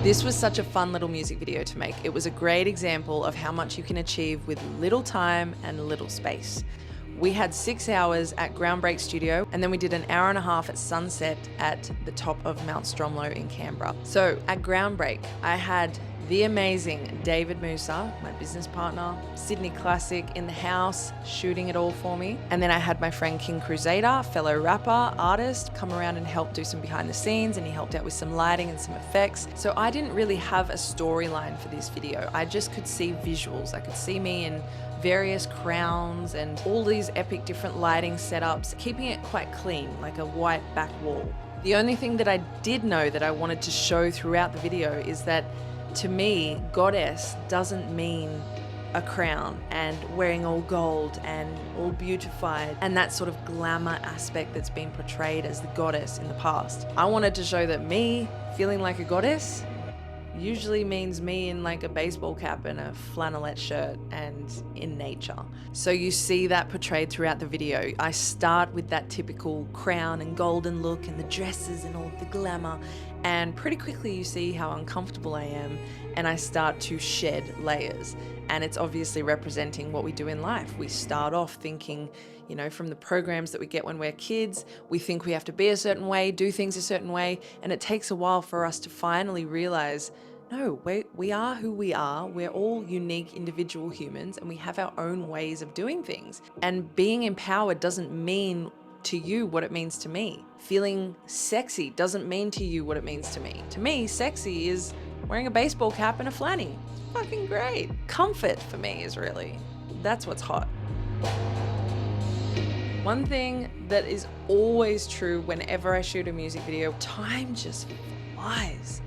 This was such a fun little music video to make. It was a great example of how much you can achieve with little time and little space. We had 6 hours at Groundbreak Studio, and then we did an hour and a half at sunset at the top of Mount Stromlo in Canberra. So at Groundbreak, I had the amazing David Musa, my business partner, Sydney Classic in the house, shooting it all for me. And then I had my friend King Crusader, fellow rapper, artist, come around and help do some behind the scenes, and he helped out with some lighting and some effects. So I didn't really have a storyline for this video. I just could see visuals. I could see me in various crowns and all these epic different lighting setups, keeping it quite clean, like a white back wall. The only thing that I did know that I wanted to show throughout the video is that to me, goddess doesn't mean a crown and wearing all gold and all beautified and that sort of glamour aspect that's been portrayed as the goddess in the past. I wanted to show that me feeling like a goddess usually means me in like a baseball cap and a flannelette shirt and in nature. So you see that portrayed throughout the video. I start with that typical crown and golden look and the dresses and all the glamour, and pretty quickly you see how uncomfortable I am, and I start to shed layers. And it's obviously representing what we do in life. We start off thinking, you know, from the programs that we get when we're kids, we think we have to be a certain way, do things a certain way, and it takes a while for us to finally realize, no, we are who we are. We're all unique individual humans, and we have our own ways of doing things. And being empowered doesn't mean to you what it means to me. Feeling sexy doesn't mean to you what it means to me. To me, sexy is wearing a baseball cap and a flanny. Fucking great. Comfort for me is really, that's what's hot. One thing that is always true whenever I shoot a music video, time just flies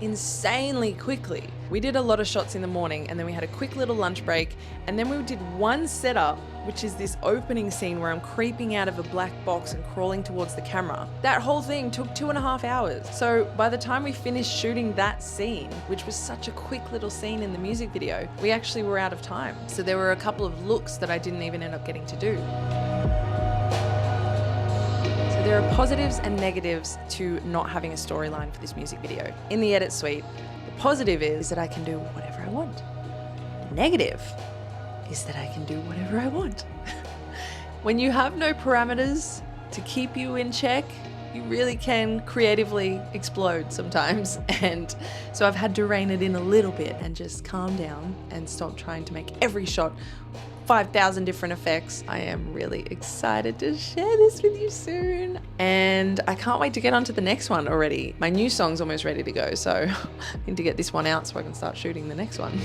insanely quickly. We did a lot of shots in the morning, and then we had a quick little lunch break, and then we did one setup, which is this opening scene where I'm creeping out of a black box and crawling towards the camera. That whole thing took 2.5 hours. So by the time we finished shooting that scene, which was such a quick little scene in the music video, we actually were out of time. So there were a couple of looks that I didn't even end up getting to do. There are positives and negatives to not having a storyline for this music video. In the edit suite, the positive is that I can do whatever I want. The negative is that I can do whatever I want. When you have no parameters to keep you in check, you really can creatively explode sometimes. And so I've had to rein it in a little bit and just calm down and stop trying to make every shot 5,000 different effects. I am really excited to share this with you soon. And I can't wait to get on to the next one already. My new song's almost ready to go, so I need to get this one out so I can start shooting the next one.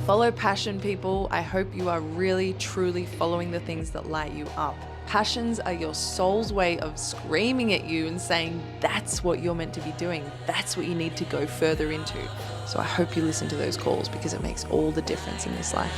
Follow passion, people. I hope you are really, truly following the things that light you up. Passions are your soul's way of screaming at you and saying that's what you're meant to be doing. That's what you need to go further into. So I hope you listen to those calls, because it makes all the difference in this life.